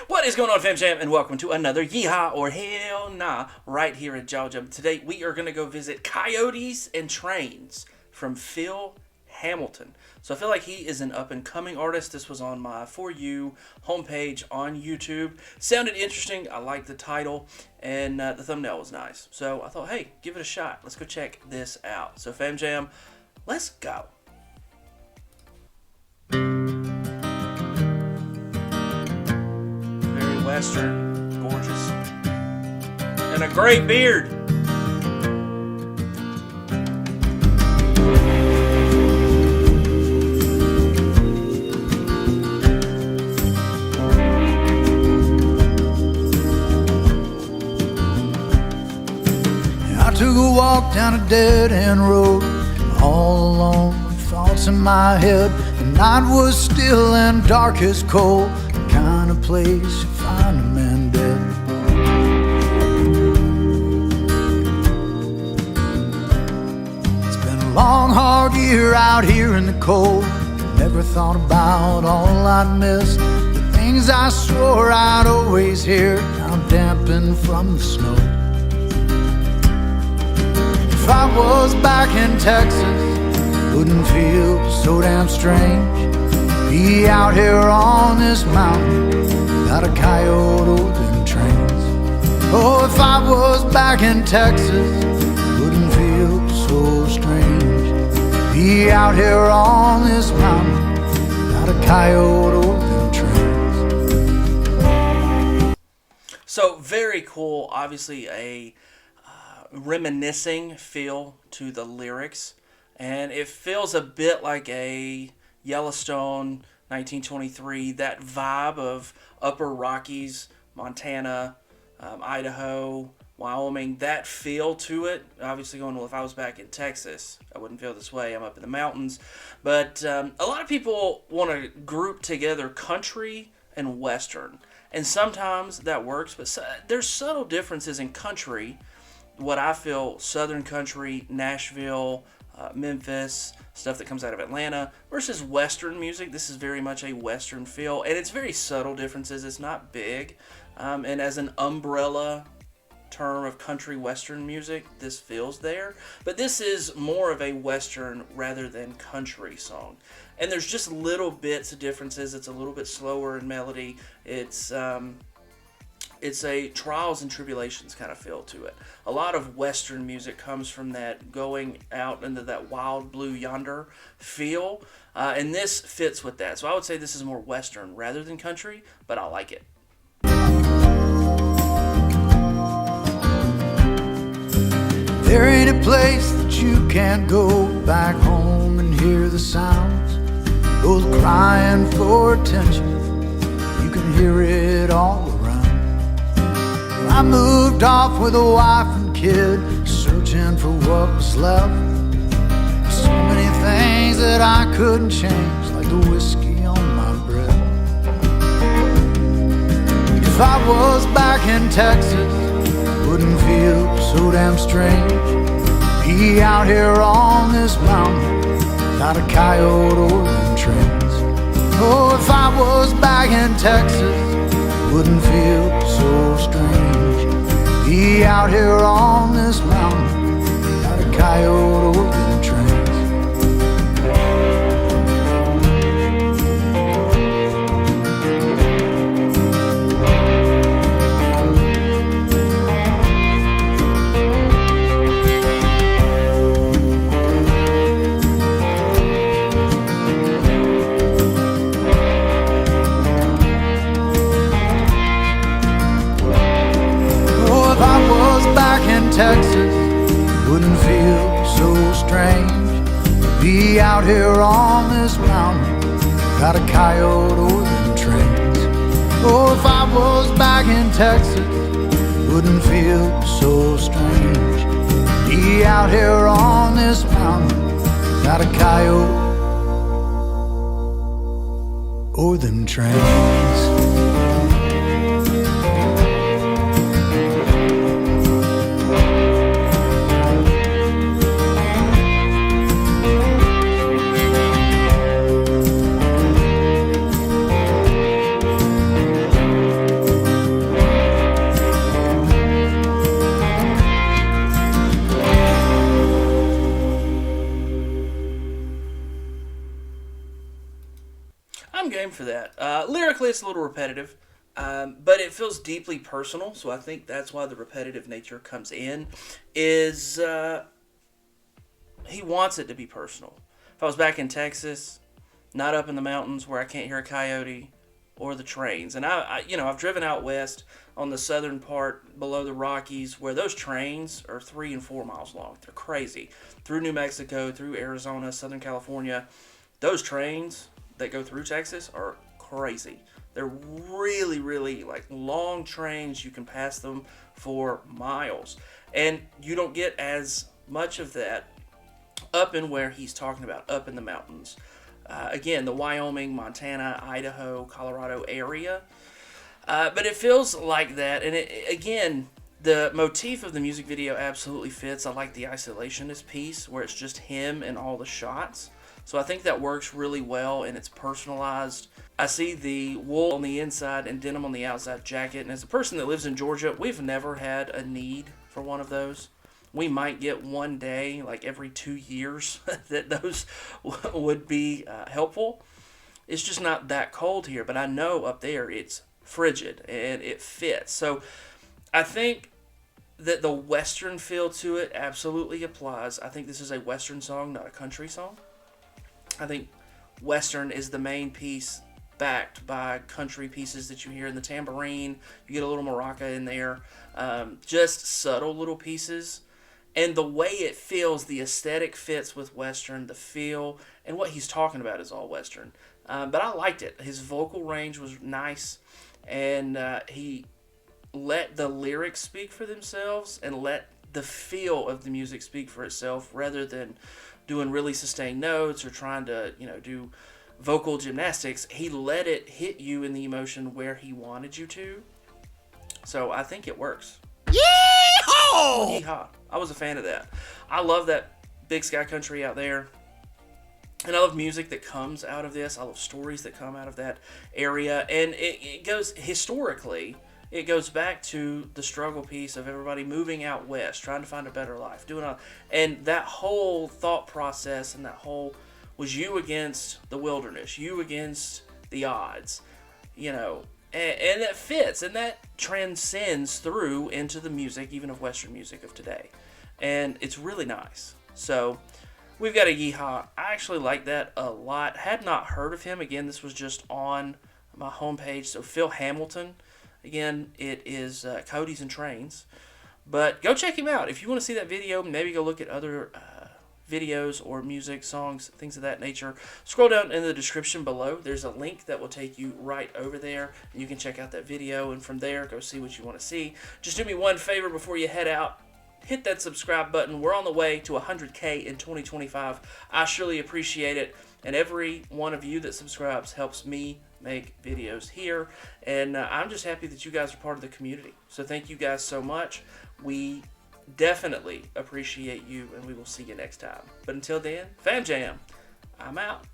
What is going on, fam jam, and welcome to another Yeehaw or Hellnaw right here at Jaw Jump. Today we are going to go visit Coyotes and Trains from Phil Hamilton. So I feel like he is an up-and-coming artist. This was on my For You homepage on YouTube. Sounded interesting. I liked the title, and the thumbnail was nice. So I thought, hey, give it a shot. Let's go check this out. So fam jam, let's go. Western, gorgeous, and a great beard. I took a walk down a dead-end road, all alone with thoughts in my head. The night was still and dark as coal, the kind of place you find a man dead. It's been a long, hard year out here in the cold. Never thought about all I'd missed, the things I swore I'd always hear, now dampened from the snow. If I was back in Texas, wouldn't feel so damn strange. Be out here on this mountain, got a coyote or them trains. Oh, if I was back in Texas, wouldn't feel so strange. Be out here on this mountain, got a coyote or them trains. So very cool. Obviously a reminiscing feel to the lyrics, and it feels a bit like a Yellowstone 1923, that vibe of Upper Rockies, Montana, Idaho, Wyoming, that feel to it. Obviously going, well, if I was back in Texas, I wouldn't feel this way. I'm up in the mountains. But a lot of people want to group together country and Western, and sometimes that works, but there's subtle differences in country. What I feel, Southern country, Nashville, Memphis, stuff that comes out of Atlanta, versus Western music. This is very much a Western feel, and it's very subtle differences. It's not big, and as an umbrella term of country Western music, this feels there, but this is more of a Western rather than country song, and there's just little bits of differences. It's a little bit slower in melody. It's a trials and tribulations kind of feel to it. A lot of Western music comes from that going out into that wild blue yonder feel, and this fits with that. So I would say this is more Western rather than country, but I like it. There ain't a place that you can't go back home and hear the sounds, those crying for attention. You can hear it all around. I moved off with a wife and kid, searching for what was left. So many things that I couldn't change, like the whiskey on my breath. If I was back in Texas, wouldn't feel so damn strange. Be out here on this mountain, got a coyote or them trains. Oh, if I was back in Texas, wouldn't feel so strange. Be out here on this mountain, got a coyote or them trains. Texas, wouldn't feel so strange. Be out here on this mountain, got a coyote or them trains. Oh, if I was back in Texas, wouldn't feel so strange. Be out here on this mountain, got a coyote or them trains. I'm game for that. Lyrically, it's a little repetitive, but it feels deeply personal. So I think that's why the repetitive nature comes in. Is he wants it to be personal. If I was back in Texas, not up in the mountains where I can't hear a coyote or the trains, and I've driven out west on the southern part below the Rockies where those trains are 3 and 4 miles long. They're crazy. Through New Mexico, through Arizona, Southern California, those trains that go through Texas are crazy. They're really, really like long trains. You can pass them for miles, and you don't get as much of that up in where he's talking about, up in the mountains. Again, the Wyoming, Montana, Idaho, Colorado area. But it feels like that. And again, the motif of the music video absolutely fits. I like the isolationist piece where it's just him and all the shots. So I think that works really well, and it's personalized. I see the wool on the inside and denim on the outside jacket. And as a person that lives in Georgia, we've never had a need for one of those. We might get one day, like every 2 years, that those would be helpful. It's just not that cold here, but I know up there it's frigid and it fits. So I think that the Western feel to it absolutely applies. I think this is a Western song, not a country song. I think Western is the main piece, backed by country pieces that you hear in the tambourine. You get a little maraca in there, just subtle little pieces. And the way it feels, the aesthetic fits with Western, the feel, and what he's talking about is all Western. But I liked it. His vocal range was nice, and he let the lyrics speak for themselves and let the feel of the music speak for itself rather than doing really sustained notes or trying to, do vocal gymnastics. He let it hit you in the emotion where he wanted you to. So I think it works. Yeehaw! Yeehaw. I was a fan of that. I love that big sky country out there. And I love music that comes out of this. I love stories that come out of that area. And it goes, historically, it goes back to the struggle piece of everybody moving out west, trying to find a better life. And that whole thought process and that whole was you against the wilderness, you against the odds, and it fits, and that transcends through into the music, even of Western music of today. And it's really nice. So we've got a Yeehaw. I actually like that a lot. Had not heard of him. Again, this was just on my homepage. So Phil Hamilton. Again, it is Coyotes and Trains. But go check him out. If you want to see that video, maybe go look at other videos or music, songs, things of that nature. Scroll down in the description below. There's a link that will take you right over there. And you can check out that video, and from there, go see what you want to see. Just do me one favor before you head out. Hit that subscribe button. We're on the way to 100K in 2025. I surely appreciate it. And every one of you that subscribes helps me make videos here. And I'm just happy that you guys are part of the community. So thank you guys so much. We definitely appreciate you, and we will see you next time. But until then, Fam Jam, I'm out.